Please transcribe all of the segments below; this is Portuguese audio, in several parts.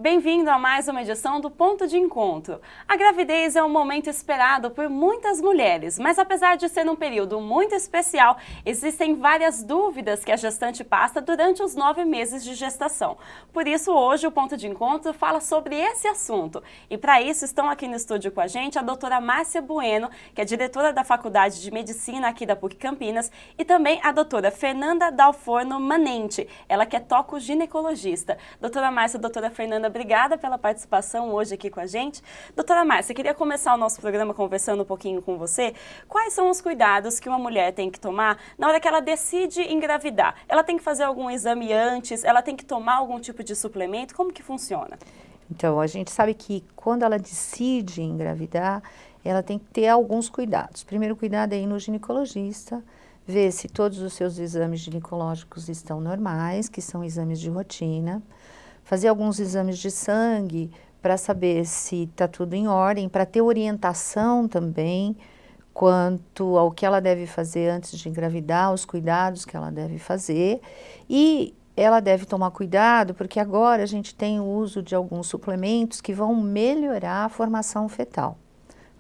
Bem-vindo a mais uma edição do Ponto de Encontro. A gravidez é um momento esperado por muitas mulheres, mas apesar de ser um período muito especial, existem várias dúvidas que a gestante passa durante os 9 meses de gestação. Por isso, hoje o Ponto de Encontro fala sobre esse assunto. E para isso estão aqui no estúdio com a gente a doutora Márcia Bueno, que é diretora da Faculdade de Medicina aqui da PUC Campinas, e também a doutora Fernanda Dalforno Manente, ela que é tocoginecologista. Doutora Márcia, doutora Fernanda, obrigada pela participação hoje aqui com a gente. Doutora Márcia, queria começar o nosso programa conversando um pouquinho com você. Quais são os cuidados que uma mulher tem que tomar na hora que ela decide engravidar? Ela tem que fazer algum exame antes? Ela tem que tomar algum tipo de suplemento? Como que funciona? Então, a gente sabe que quando ela decide engravidar, ela tem que ter alguns cuidados. O primeiro cuidado é ir no ginecologista, ver se todos os seus exames ginecológicos estão normais, que são exames de rotina. Fazer alguns exames de sangue para saber se está tudo em ordem, para ter orientação também quanto ao que ela deve fazer antes de engravidar, os cuidados que ela deve fazer. E ela deve tomar cuidado porque agora a gente tem o uso de alguns suplementos que vão melhorar a formação fetal.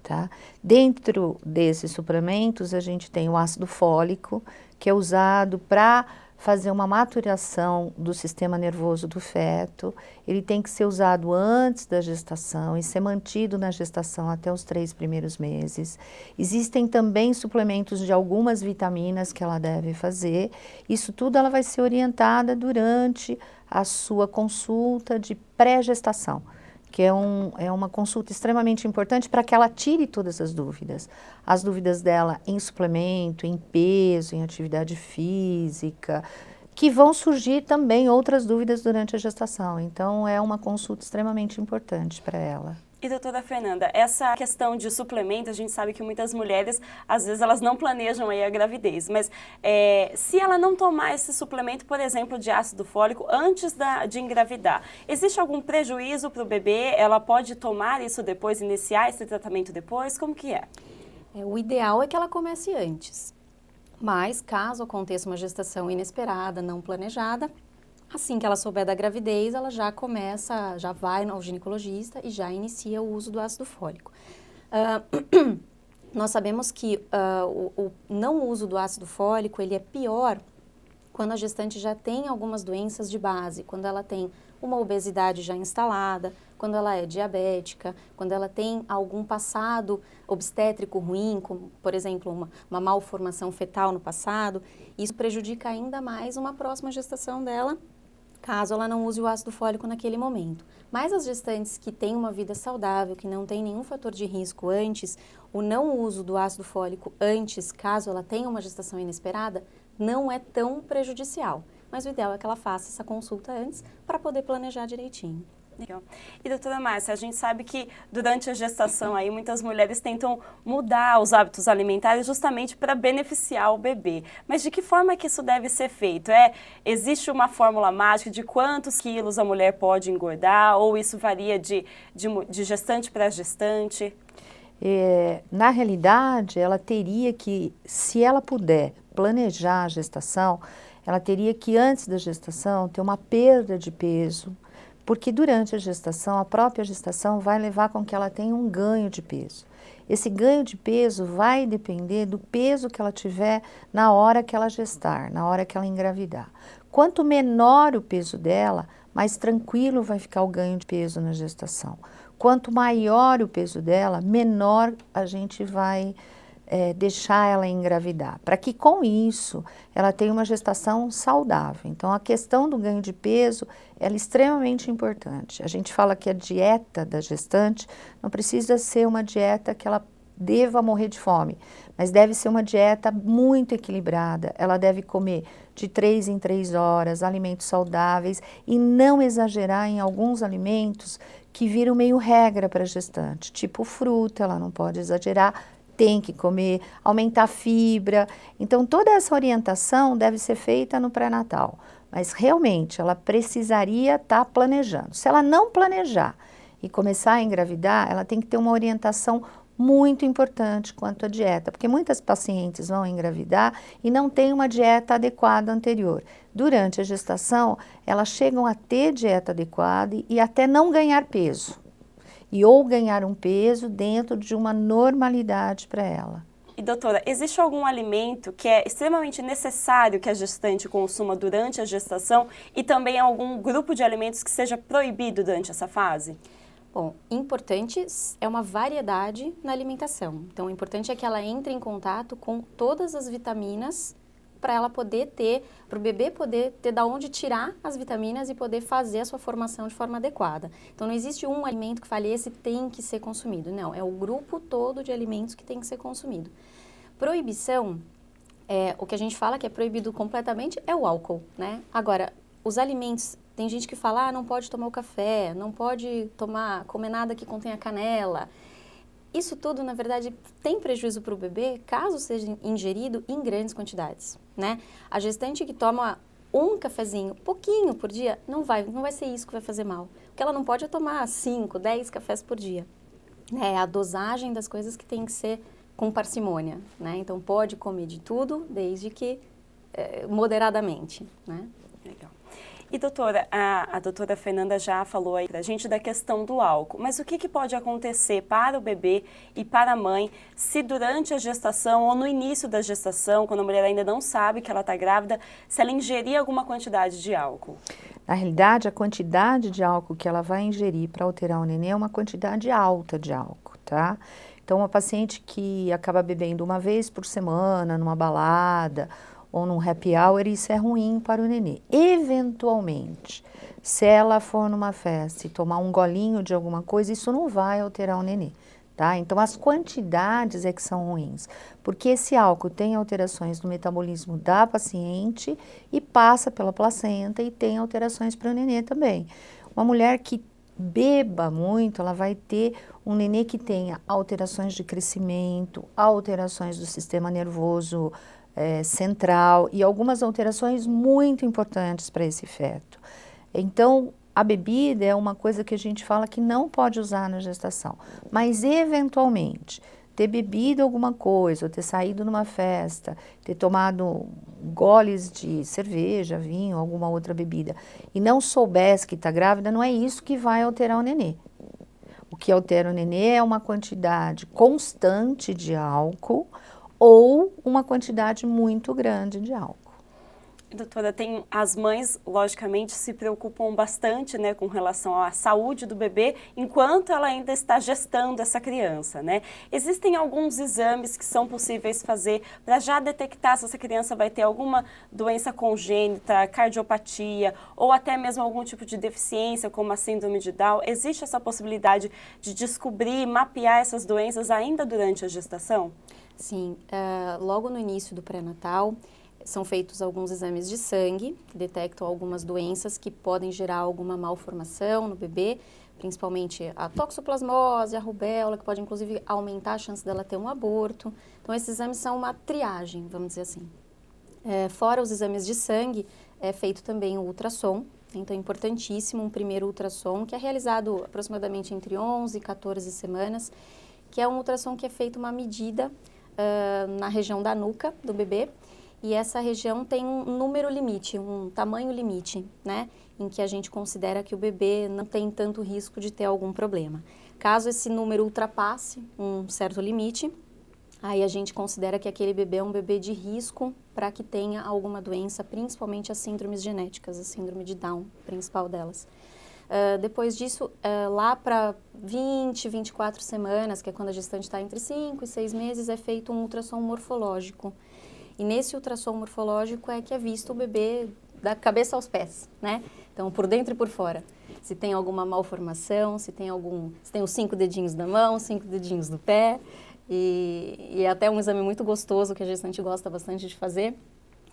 Tá? Dentro desses suplementos a gente tem o ácido fólico, que é usado para fazer uma maturação do sistema nervoso do feto. Ele tem que ser usado antes da gestação e ser mantido na gestação até os 3 primeiros meses. Existem também suplementos de algumas vitaminas que ela deve fazer. Isso tudo ela vai ser orientada durante a sua consulta de pré-gestação, que é uma consulta extremamente importante para que ela tire todas as dúvidas. As dúvidas dela em suplemento, em peso, em atividade física, que vão surgir também outras dúvidas durante a gestação. Então, é uma consulta extremamente importante para ela. E doutora Fernanda, essa questão de suplemento, a gente sabe que muitas mulheres, às vezes, elas não planejam aí a gravidez, mas se ela não tomar esse suplemento, por exemplo, de ácido fólico, antes de engravidar, existe algum prejuízo para o bebê? Ela pode tomar isso depois, iniciar esse tratamento depois? Como que é? O ideal é que ela comece antes, mas caso aconteça uma gestação inesperada, não planejada, assim que ela souber da gravidez, ela já começa, já vai ao ginecologista e já inicia o uso do ácido fólico. Nós sabemos que o não uso do ácido fólico, ele é pior quando a gestante já tem algumas doenças de base, quando ela tem uma obesidade já instalada, quando ela é diabética, quando ela tem algum passado obstétrico ruim, como, por exemplo, uma malformação fetal no passado. Isso prejudica ainda mais uma próxima gestação dela, caso ela não use o ácido fólico naquele momento. Mas as gestantes que têm uma vida saudável, que não tem nenhum fator de risco antes, o não uso do ácido fólico antes, caso ela tenha uma gestação inesperada, não é tão prejudicial. Mas o ideal é que ela faça essa consulta antes para poder planejar direitinho. Legal. E doutora Márcia, a gente sabe que durante a gestação aí muitas mulheres tentam mudar os hábitos alimentares justamente para beneficiar o bebê. Mas de que forma que isso deve ser feito? Existe uma fórmula mágica de quantos quilos a mulher pode engordar ou isso varia de gestante para gestante? Na realidade, ela teria que, se ela puder planejar a gestação, ela teria que antes da gestação ter uma perda de peso, porque durante a gestação, a própria gestação vai levar com que ela tenha um ganho de peso. Esse ganho de peso vai depender do peso que ela tiver na hora que ela gestar, na hora que ela engravidar. Quanto menor o peso dela, mais tranquilo vai ficar o ganho de peso na gestação. Quanto maior o peso dela, menor a gente vai deixar ela engravidar, para que com isso ela tenha uma gestação saudável. Então a questão do ganho de peso ela é extremamente importante. A gente fala que a dieta da gestante não precisa ser uma dieta que ela deva morrer de fome, mas deve ser uma dieta muito equilibrada. Ela deve comer de 3 em 3 horas, alimentos saudáveis e não exagerar em alguns alimentos que viram meio regra para a gestante, tipo fruta, ela não pode exagerar, tem que comer, aumentar a fibra. Então, toda essa orientação deve ser feita no pré-natal. Mas, realmente, ela precisaria estar planejando. Se ela não planejar e começar a engravidar, ela tem que ter uma orientação muito importante quanto à dieta, porque muitas pacientes vão engravidar e não têm uma dieta adequada anterior. Durante a gestação, elas chegam a ter dieta adequada e até não ganhar peso, ou ganhar um peso dentro de uma normalidade para ela. E doutora, existe algum alimento que é extremamente necessário que a gestante consuma durante a gestação e também algum grupo de alimentos que seja proibido durante essa fase? Bom, importante é uma variedade na alimentação. Então, o importante é que ela entre em contato com todas as vitaminas para ela poder ter, para o bebê poder ter da onde tirar as vitaminas e poder fazer a sua formação de forma adequada. Então, não existe um alimento que fale, esse tem que ser consumido. Não, é o grupo todo de alimentos que tem que ser consumido. Proibição, o que a gente fala que é proibido completamente é o álcool, né? Agora, os alimentos, tem gente que fala, não pode tomar o café, não pode comer nada que contenha canela. Isso tudo, na verdade, tem prejuízo para o bebê caso seja ingerido em grandes quantidades, né? A gestante que toma um cafezinho, pouquinho por dia, não vai ser isso que vai fazer mal. O que ela não pode é tomar 5, 10 cafés por dia. É a dosagem das coisas que tem que ser com parcimônia, né? Então, pode comer de tudo, desde que moderadamente, né? Legal. E doutora, a doutora Fernanda já falou aí pra gente da questão do álcool, mas o que pode acontecer para o bebê e para a mãe se durante a gestação ou no início da gestação, quando a mulher ainda não sabe que ela está grávida, se ela ingerir alguma quantidade de álcool? Na realidade, a quantidade de álcool que ela vai ingerir para alterar o nenê é uma quantidade alta de álcool, tá? Então, uma paciente que acaba bebendo uma vez por semana, numa balada, ou num happy hour, isso é ruim para o nenê. Eventualmente, se ela for numa festa e tomar um golinho de alguma coisa, isso não vai alterar o nenê, tá? Então, as quantidades é que são ruins, porque esse álcool tem alterações no metabolismo da paciente e passa pela placenta e tem alterações para o nenê também. Uma mulher que beba muito, ela vai ter um nenê que tenha alterações de crescimento, alterações do sistema nervoso central e algumas alterações muito importantes para esse feto. Então, a bebida é uma coisa que a gente fala que não pode usar na gestação, mas eventualmente ter bebido alguma coisa, ou ter saído numa festa, ter tomado goles de cerveja, vinho, alguma outra bebida, e não soubesse que está grávida, não é isso que vai alterar o nenê. O que altera o nenê é uma quantidade constante de álcool ou uma quantidade muito grande de álcool. Doutora, as mães, logicamente, se preocupam bastante, né, com relação à saúde do bebê, enquanto ela ainda está gestando essa criança, né? Existem alguns exames que são possíveis fazer para já detectar se essa criança vai ter alguma doença congênita, cardiopatia, ou até mesmo algum tipo de deficiência, como a síndrome de Down. Existe essa possibilidade de descobrir e mapear essas doenças ainda durante a gestação? Sim, logo no início do pré-natal, são feitos alguns exames de sangue, que detectam algumas doenças que podem gerar alguma malformação no bebê, principalmente a toxoplasmose, a rubéola, que pode inclusive aumentar a chance dela ter um aborto. Então, esses exames são uma triagem, vamos dizer assim. Fora os exames de sangue, é feito também o ultrassom. Então, é importantíssimo um primeiro ultrassom, que é realizado aproximadamente entre 11 e 14 semanas, que é um ultrassom que é feito uma medida na região da nuca do bebê, e essa região tem um número limite, um tamanho limite, né, em que a gente considera que o bebê não tem tanto risco de ter algum problema. Caso esse número ultrapasse um certo limite, aí a gente considera que aquele bebê é um bebê de risco para que tenha alguma doença, principalmente as síndromes genéticas, a síndrome de Down, principal delas. Depois disso, lá para 20, 24 semanas, que é quando a gestante está entre 5 e 6 meses, é feito um ultrassom morfológico. E nesse ultrassom morfológico é que é visto o bebê da cabeça aos pés, né? Então, por dentro e por fora. Se tem alguma malformação, se tem os 5 dedinhos da mão, 5 dedinhos do pé. E é até um exame muito gostoso que a gestante gosta bastante de fazer,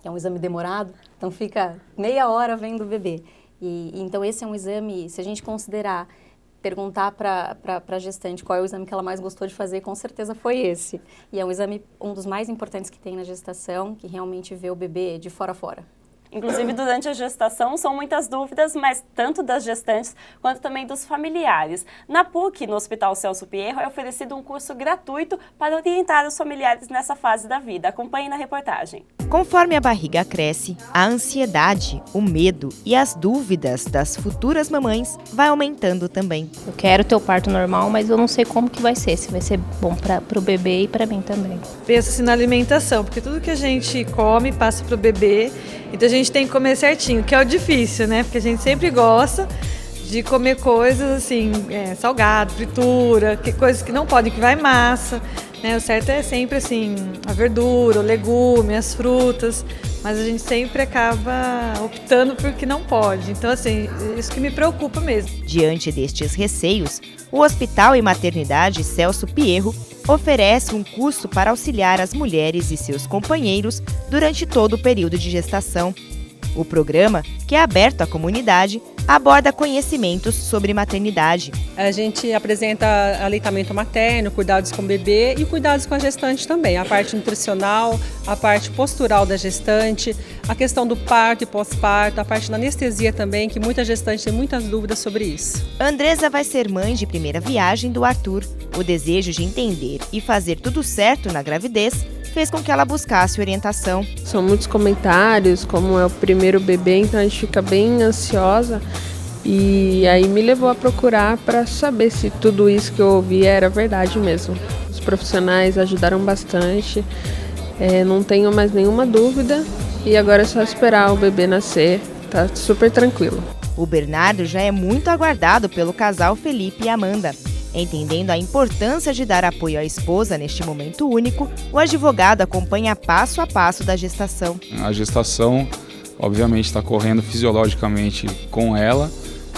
que é um exame demorado. Então, fica meia hora vendo o bebê. Então, esse é um exame, se a gente perguntar para a gestante qual é o exame que ela mais gostou de fazer, com certeza foi esse. E é um exame, um dos mais importantes que tem na gestação, que realmente vê o bebê de fora a fora. Inclusive, durante a gestação, são muitas dúvidas, mas tanto das gestantes quanto também dos familiares. Na PUC, no Hospital Celso Pierro, é oferecido um curso gratuito para orientar os familiares nessa fase da vida. Acompanhe na reportagem. Conforme a barriga cresce, a ansiedade, o medo e as dúvidas das futuras mamães vai aumentando também. Eu quero ter o parto normal, mas eu não sei como que vai ser, se vai ser bom para o bebê e para mim também. Pensa-se na alimentação, porque tudo que a gente come passa para o bebê, então a gente tem que comer certinho, que é o difícil, né? Porque a gente sempre gosta de comer coisas assim, salgado, fritura, coisas que não podem, que vai massa, né? O certo é sempre assim, a verdura, o legume, as frutas, mas a gente sempre acaba optando por que não pode. Então assim, isso que me preocupa mesmo. Diante destes receios, o Hospital e Maternidade Celso Pierro oferece um curso para auxiliar as mulheres e seus companheiros durante todo o período de gestação. O programa, que é aberto à comunidade, aborda conhecimentos sobre maternidade. A gente apresenta aleitamento materno, cuidados com o bebê e cuidados com a gestante também. A parte nutricional, a parte postural da gestante, a questão do parto e pós-parto, a parte da anestesia também, que muita gestante tem muitas dúvidas sobre isso. Andresa vai ser mãe de primeira viagem do Arthur. O desejo de entender e fazer tudo certo na gravidez fez com que ela buscasse orientação. São muitos comentários, como é o primeiro bebê, então a gente fica bem ansiosa. E aí me levou a procurar para saber se tudo isso que eu ouvi era verdade mesmo. Os profissionais ajudaram bastante, não tenho mais nenhuma dúvida e agora é só esperar o bebê nascer, tá super tranquilo. O Bernardo já é muito aguardado pelo casal Felipe e Amanda. Entendendo a importância de dar apoio à esposa neste momento único, o advogado acompanha passo a passo da gestação. A gestação, obviamente, está correndo fisiologicamente com ela,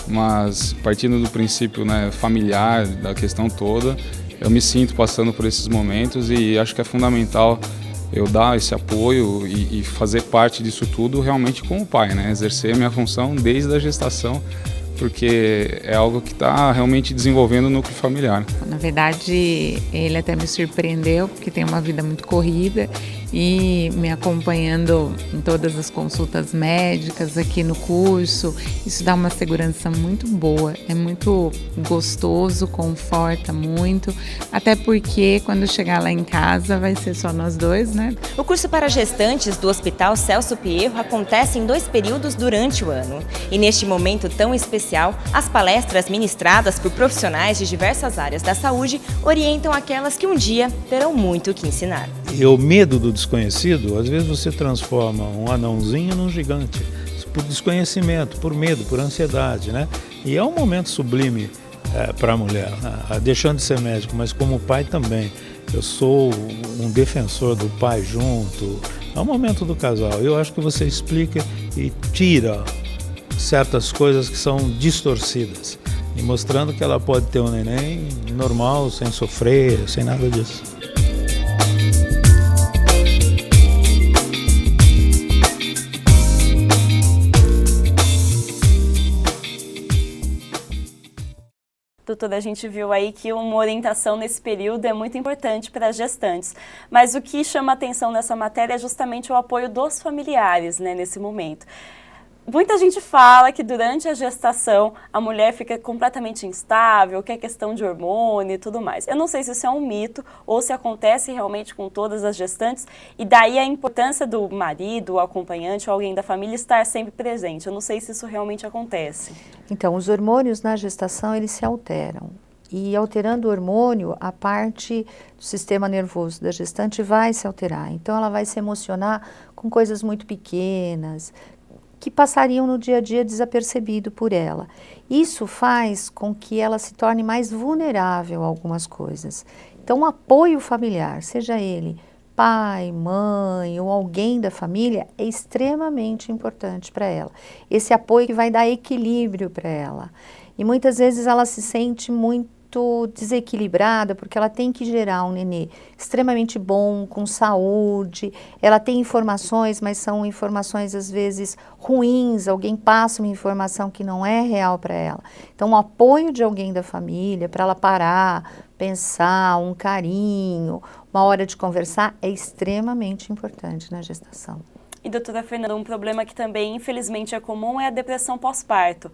mas partindo do princípio, né, familiar, da questão toda, eu me sinto passando por esses momentos e acho que é fundamental eu dar esse apoio e fazer parte disso tudo realmente como pai, né, exercer a minha função desde a gestação, porque é algo que está realmente desenvolvendo o núcleo familiar. Na verdade, ele até me surpreendeu, porque tem uma vida muito corrida e me acompanhando em todas as consultas médicas aqui no curso. Isso dá uma segurança muito boa, é muito gostoso, conforta muito, até porque quando chegar lá em casa vai ser só nós dois, né? O curso para gestantes do Hospital Celso Pierro acontece em 2 períodos durante o ano. E neste momento tão especial, as palestras ministradas por profissionais de diversas áreas da saúde orientam aquelas que um dia terão muito o que ensinar. E o medo do desconhecido, às vezes você transforma um anãozinho num gigante, por desconhecimento, por medo, por ansiedade, né? E é um momento sublime para a mulher, né? Deixando de ser médico, mas como pai também. Eu sou um defensor do pai junto, é um momento do casal. Eu acho que você explica e tira certas coisas que são distorcidas, e mostrando que ela pode ter um neném normal, sem sofrer, sem nada disso. Doutora, a gente viu aí que uma orientação nesse período é muito importante para as gestantes, mas o que chama atenção nessa matéria é justamente o apoio dos familiares, né, nesse momento. Muita gente fala que durante a gestação a mulher fica completamente instável, que é questão de hormônio e tudo mais. Eu não sei se isso é um mito ou se acontece realmente com todas as gestantes, e daí a importância do marido, o acompanhante ou alguém da família estar sempre presente. Eu não sei se isso realmente acontece. Então, os hormônios na gestação, eles se alteram. E alterando o hormônio, a parte do sistema nervoso da gestante vai se alterar. Então, ela vai se emocionar com coisas muito pequenas, que passariam no dia a dia desapercebido por ela. Isso faz com que ela se torne mais vulnerável a algumas coisas. Então, o apoio familiar, seja ele pai, mãe ou alguém da família, é extremamente importante para ela. Esse apoio que vai dar equilíbrio para ela. E muitas vezes ela se sente muito desequilibrada, porque ela tem que gerar um nenê extremamente bom, com saúde, ela tem informações, mas são informações às vezes ruins, alguém passa uma informação que não é real para ela. Então, o apoio de alguém da família, para ela parar, pensar, um carinho, uma hora de conversar, é extremamente importante na gestação. E doutora Fernanda, um problema que também infelizmente é comum é a depressão pós-parto.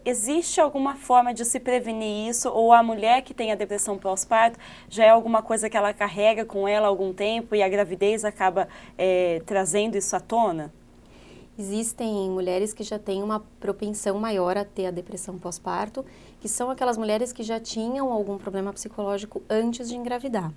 Existe alguma forma de se prevenir isso, ou a mulher que tem a depressão pós-parto já é alguma coisa que ela carrega com ela há algum tempo e a gravidez acaba trazendo isso à tona? Existem mulheres que já têm uma propensão maior a ter a depressão pós-parto, que são aquelas mulheres que já tinham algum problema psicológico antes de engravidar.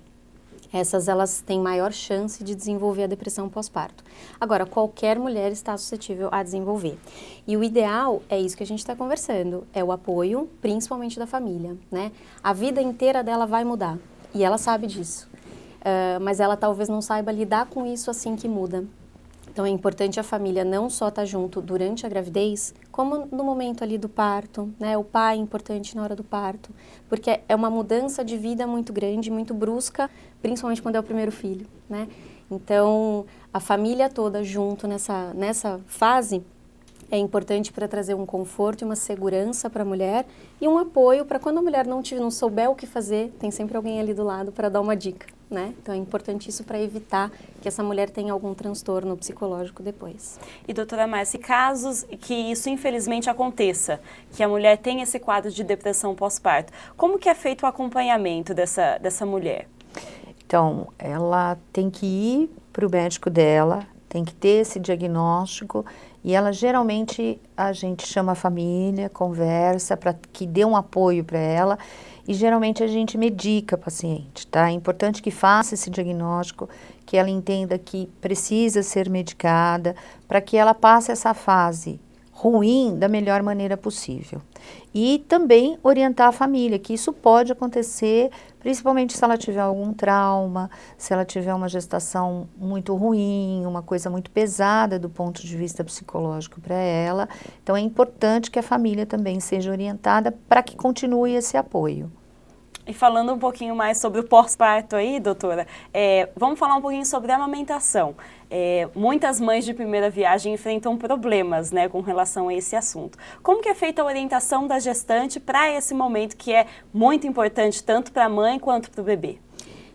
Essas, elas têm maior chance de desenvolver a depressão pós-parto. Agora, qualquer mulher está suscetível a desenvolver. E o ideal é isso que a gente está conversando, é o apoio, principalmente da família, né? A vida inteira dela vai mudar, e ela sabe disso. Mas ela talvez não saiba lidar com isso assim que muda. Então, é importante a família não só estar junto durante a gravidez, como no momento ali do parto, né? O pai é importante na hora do parto, porque é uma mudança de vida muito grande, muito brusca, principalmente quando é o primeiro filho, né? Então, a família toda junto nessa fase é importante para trazer um conforto e uma segurança para a mulher e um apoio para quando a mulher não souber o que fazer, tem sempre alguém ali do lado para dar uma dica, né? Então é importante isso para evitar que essa mulher tenha algum transtorno psicológico depois. E doutora Márcia, casos que isso infelizmente aconteça, que a mulher tenha esse quadro de depressão pós-parto, como que é feito o acompanhamento dessa mulher? Então, ela tem que ir para o médico dela, tem que ter esse diagnóstico e ela geralmente, a gente chama a família, conversa para que dê um apoio para ela e geralmente a gente medica a paciente, tá? É importante que faça esse diagnóstico, que ela entenda que precisa ser medicada para que ela passe essa fase ruim da melhor maneira possível. E também orientar a família, que isso pode acontecer, principalmente se ela tiver algum trauma, se ela tiver uma gestação muito ruim, uma coisa muito pesada do ponto de vista psicológico para ela. Então é importante que a família também seja orientada para que continue esse apoio. E falando um pouquinho mais sobre o pós-parto aí, doutora, vamos falar um pouquinho sobre a amamentação. Muitas mães de primeira viagem enfrentam problemas, né, com relação a esse assunto. Como que é feita a orientação da gestante para esse momento que é muito importante tanto para a mãe quanto para o bebê?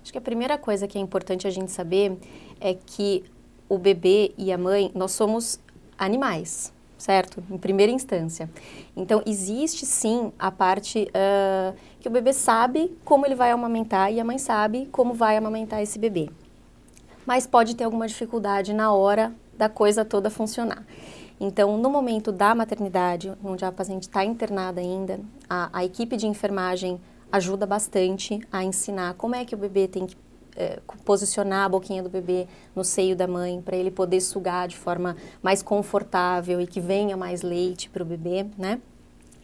Acho que a primeira coisa que é importante a gente saber é que o bebê e a mãe, nós somos animais, certo? Em primeira instância. Então, existe sim a parte que o bebê sabe como ele vai amamentar e a mãe sabe como vai amamentar esse bebê. Mas pode ter alguma dificuldade na hora da coisa toda funcionar. Então, no momento da maternidade, onde a paciente está internada ainda, a equipe de enfermagem ajuda bastante a ensinar como é que o bebê tem que posicionar a boquinha do bebê no seio da mãe, para ele poder sugar de forma mais confortável e que venha mais leite para o bebê, né?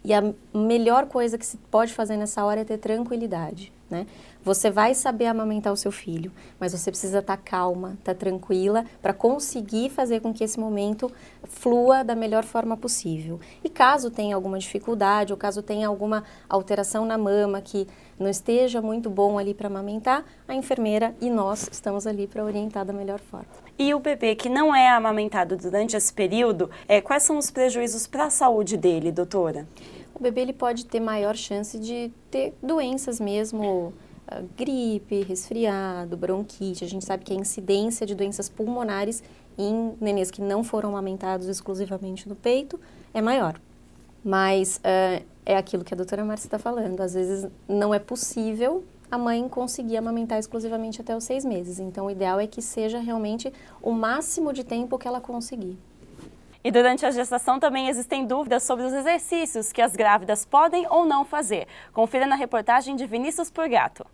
E a melhor coisa que se pode fazer nessa hora é ter tranquilidade, né? Você vai saber amamentar o seu filho, mas você precisa estar calma, estar tranquila, para conseguir fazer com que esse momento flua da melhor forma possível. E caso tenha alguma dificuldade, ou caso tenha alguma alteração na mama que não esteja muito bom ali para amamentar, a enfermeira e nós estamos ali para orientar da melhor forma. E o bebê que não é amamentado durante esse período, quais são os prejuízos para a saúde dele, doutora? O bebê ele pode ter maior chance de ter doenças mesmo, gripe, resfriado, bronquite. A gente sabe que a incidência de doenças pulmonares em nenês que não foram amamentados exclusivamente no peito é maior. Mas é aquilo que a doutora Márcia está falando. Às vezes não é possível a mãe conseguir amamentar exclusivamente até os 6 meses. Então o ideal é que seja realmente o máximo de tempo que ela conseguir. E durante a gestação também existem dúvidas sobre os exercícios que as grávidas podem ou não fazer. Confira na reportagem de Vinícius Purgato.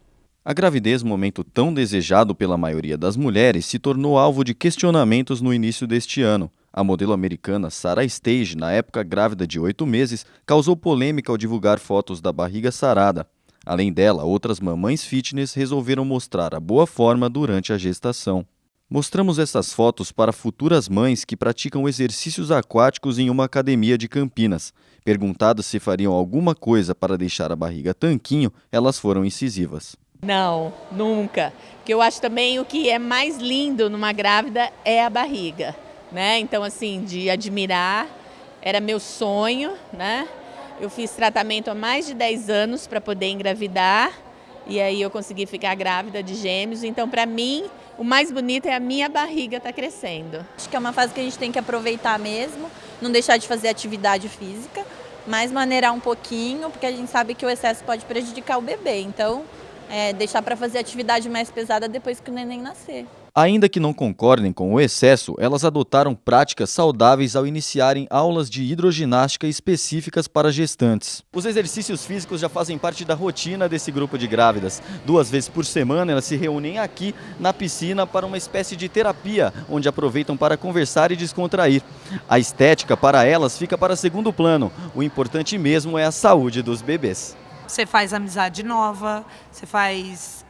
A gravidez, momento tão desejado pela maioria das mulheres, se tornou alvo de questionamentos no início deste ano. A modelo americana Sarah Stage, na época grávida de 8 meses, causou polêmica ao divulgar fotos da barriga sarada. Além dela, outras mamães fitness resolveram mostrar a boa forma durante a gestação. Mostramos essas fotos para futuras mães que praticam exercícios aquáticos em uma academia de Campinas. Perguntadas se fariam alguma coisa para deixar a barriga tanquinho, elas foram incisivas. Não, nunca. Porque eu acho também o que é mais lindo numa grávida é a barriga, né? Então, assim, de admirar, era meu sonho, né? Eu fiz tratamento há mais de 10 anos para poder engravidar e aí eu consegui ficar grávida de gêmeos. Então, para mim, o mais bonito é a minha barriga tá crescendo. Acho que é uma fase que a gente tem que aproveitar mesmo, não deixar de fazer atividade física, mas maneirar um pouquinho, porque a gente sabe que o excesso pode prejudicar o bebê. Então, deixar para fazer atividade mais pesada depois que o neném nascer. Ainda que não concordem com o excesso, elas adotaram práticas saudáveis ao iniciarem aulas de hidroginástica específicas para gestantes. Os exercícios físicos já fazem parte da rotina desse grupo de grávidas. 2 vezes por semana elas se reúnem aqui na piscina para uma espécie de terapia, onde aproveitam para conversar e descontrair. A estética para elas fica para segundo plano. O importante mesmo é a saúde dos bebês. Você faz amizade nova,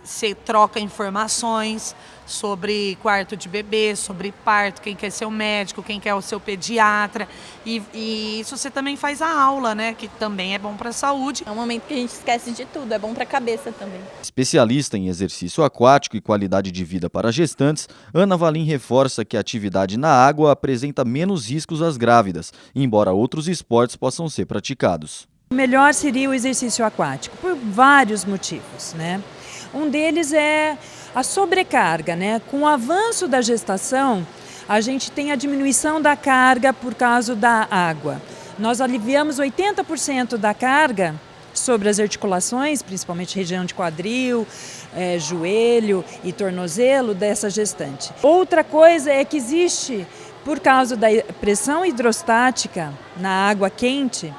você troca informações sobre quarto de bebê, sobre parto, quem quer ser o médico, quem quer o seu pediatra. E isso você também faz a aula, né? Que também é bom para a saúde. É um momento que a gente esquece de tudo, é bom para a cabeça também. Especialista em exercício aquático e qualidade de vida para gestantes, Ana Valim reforça que a atividade na água apresenta menos riscos às grávidas, embora outros esportes possam ser praticados. O melhor seria o exercício aquático, por vários motivos, né? Um deles é a sobrecarga, né? Com o avanço da gestação, a gente tem a diminuição da carga por causa da água. Nós aliviamos 80% da carga sobre as articulações, principalmente região de quadril, joelho e tornozelo dessa gestante. Outra coisa é que existe, por causa da pressão hidrostática na água quente,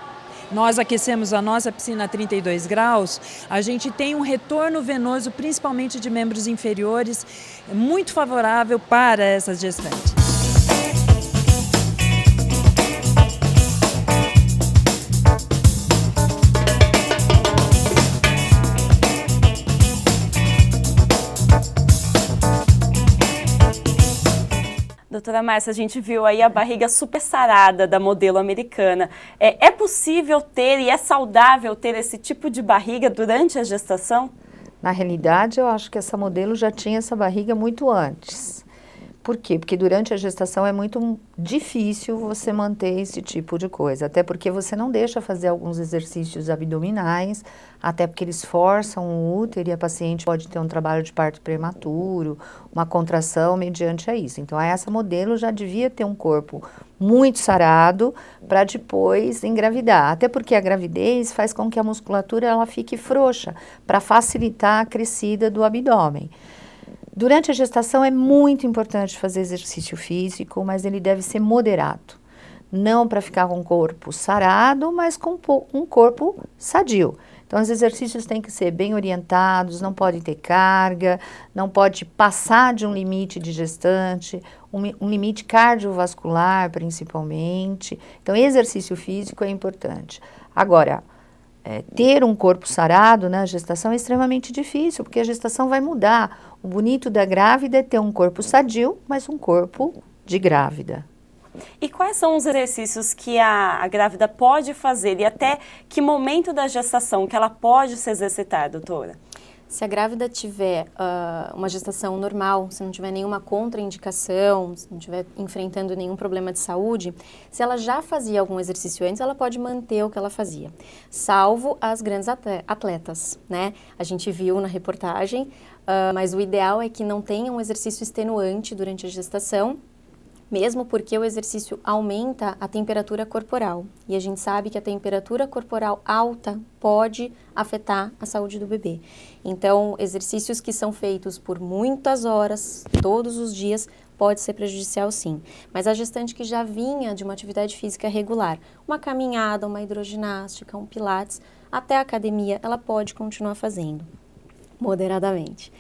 nós aquecemos a nossa piscina a 32 graus, a gente tem um retorno venoso, principalmente de membros inferiores, muito favorável para essas gestantes. Doutora Márcia, a gente viu aí a barriga super sarada da modelo americana. É possível ter e é saudável ter esse tipo de barriga durante a gestação? Na realidade, eu acho que essa modelo já tinha essa barriga muito antes. Por quê? Porque durante a gestação é muito difícil você manter esse tipo de coisa. Até porque você não deixa fazer alguns exercícios abdominais, até porque eles forçam o útero e a paciente pode ter um trabalho de parto prematuro, uma contração mediante a isso. Então, essa modelo já devia ter um corpo muito sarado para depois engravidar. Até porque a gravidez faz com que a musculatura ela fique frouxa, para facilitar a crescida do abdômen. Durante a gestação é muito importante fazer exercício físico, mas ele deve ser moderado. Não para ficar com o corpo sarado, mas com um corpo sadio. Então, os exercícios têm que ser bem orientados, não pode ter carga, não pode passar de um limite de gestante, um limite cardiovascular, principalmente. Então, exercício físico é importante. Agora, ter um corpo sarado na gestação é extremamente difícil, porque a gestação vai mudar. O bonito da grávida é ter um corpo sadio, mas um corpo de grávida. E quais são os exercícios que a grávida pode fazer e até que momento da gestação que ela pode se exercitar, doutora? Se a grávida tiver uma gestação normal, se não tiver nenhuma contraindicação, se não estiver enfrentando nenhum problema de saúde, se ela já fazia algum exercício antes, ela pode manter o que ela fazia, salvo as grandes atletas, né? A gente viu na reportagem, mas o ideal é que não tenha um exercício extenuante durante a gestação, mesmo porque o exercício aumenta a temperatura corporal. E a gente sabe que a temperatura corporal alta pode afetar a saúde do bebê. Então, exercícios que são feitos por muitas horas, todos os dias, pode ser prejudicial sim. Mas a gestante que já vinha de uma atividade física regular, uma caminhada, uma hidroginástica, um pilates, até a academia, ela pode continuar fazendo, moderadamente.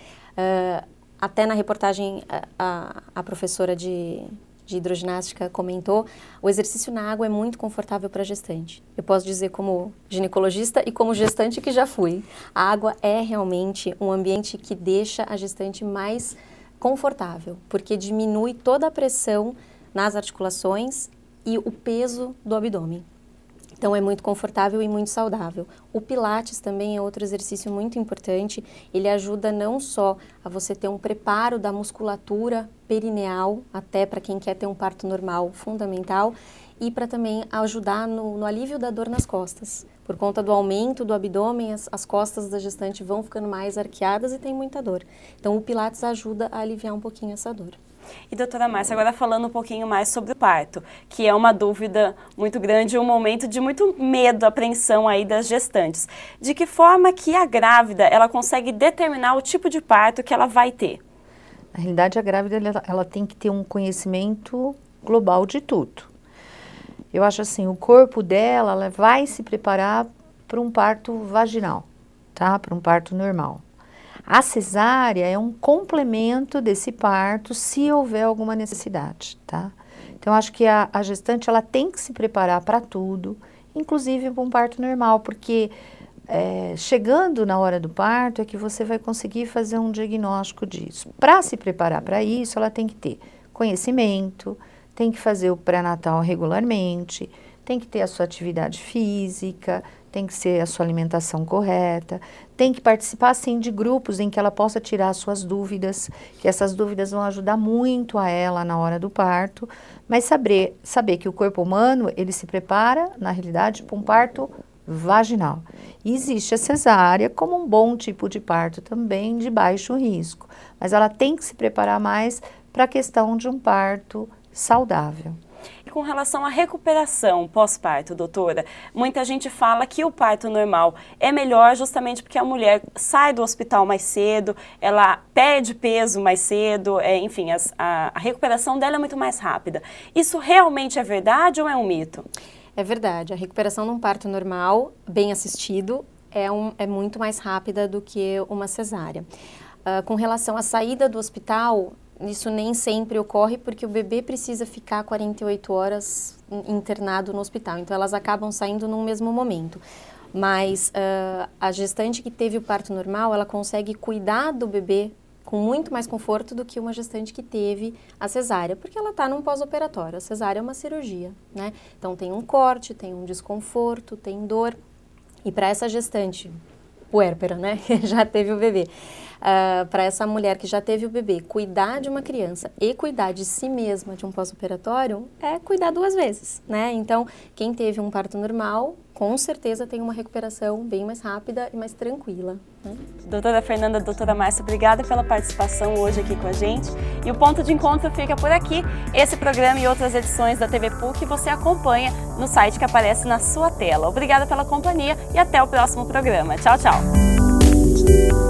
Até na reportagem, a professora de hidroginástica comentou, o exercício na água é muito confortável para a gestante. Eu posso dizer como ginecologista e como gestante que já fui. A água é realmente um ambiente que deixa a gestante mais confortável, porque diminui toda a pressão nas articulações e o peso do abdômen. Então é muito confortável e muito saudável. O Pilates também é outro exercício muito importante. Ele ajuda não só a você ter um preparo da musculatura perineal, até para quem quer ter um parto normal, fundamental, e para também ajudar no alívio da dor nas costas. Por conta do aumento do abdômen, as costas da gestante vão ficando mais arqueadas e tem muita dor. Então o Pilates ajuda a aliviar um pouquinho essa dor. E doutora Márcia, agora falando um pouquinho mais sobre o parto, que é uma dúvida muito grande, um momento de muito medo, apreensão aí das gestantes. De que forma que a grávida, ela consegue determinar o tipo de parto que ela vai ter? Na realidade, a grávida, ela tem que ter um conhecimento global de tudo. Eu acho assim, o corpo dela, ela vai se preparar para um parto vaginal, tá? Para um parto normal. A cesárea é um complemento desse parto se houver alguma necessidade, tá? Então, acho que a gestante, ela tem que se preparar para tudo, inclusive para um parto normal, porque chegando na hora do parto é que você vai conseguir fazer um diagnóstico disso. Para se preparar para isso, ela tem que ter conhecimento, tem que fazer o pré-natal regularmente, tem que ter a sua atividade física, tem que ser a sua alimentação correta, tem que participar, sim, de grupos em que ela possa tirar as suas dúvidas, que essas dúvidas vão ajudar muito a ela na hora do parto, mas saber que o corpo humano, ele se prepara, na realidade, para um parto vaginal. E existe a cesárea como um bom tipo de parto também, de baixo risco, mas ela tem que se preparar mais para a questão de um parto saudável. E com relação à recuperação pós-parto, doutora, muita gente fala que o parto normal é melhor justamente porque a mulher sai do hospital mais cedo, ela perde peso mais cedo, enfim, a recuperação dela é muito mais rápida. Isso realmente é verdade ou é um mito? É verdade. A recuperação num parto normal, bem assistido, é muito mais rápida do que uma cesárea. Com relação à saída do hospital, isso nem sempre ocorre porque o bebê precisa ficar 48 horas internado no hospital, então elas acabam saindo num mesmo momento. Mas a gestante que teve o parto normal, ela consegue cuidar do bebê com muito mais conforto do que uma gestante que teve a cesárea, porque ela está num pós-operatório. A cesárea é uma cirurgia, né? Então tem um corte, tem um desconforto, tem dor. E para essa gestante puérpera, né, que já teve o bebê, para essa mulher que já teve o bebê, cuidar de uma criança e cuidar de si mesma de um pós-operatório é cuidar duas vezes, né? Então, quem teve um parto normal, com certeza tem uma recuperação bem mais rápida e mais tranquila, né? Doutora Fernanda, doutora Márcia, obrigada pela participação hoje aqui com a gente. E o Ponto de Encontro fica por aqui. Esse programa e outras edições da TV PUC você acompanha no site que aparece na sua tela. Obrigada pela companhia e até o próximo programa. Tchau, tchau!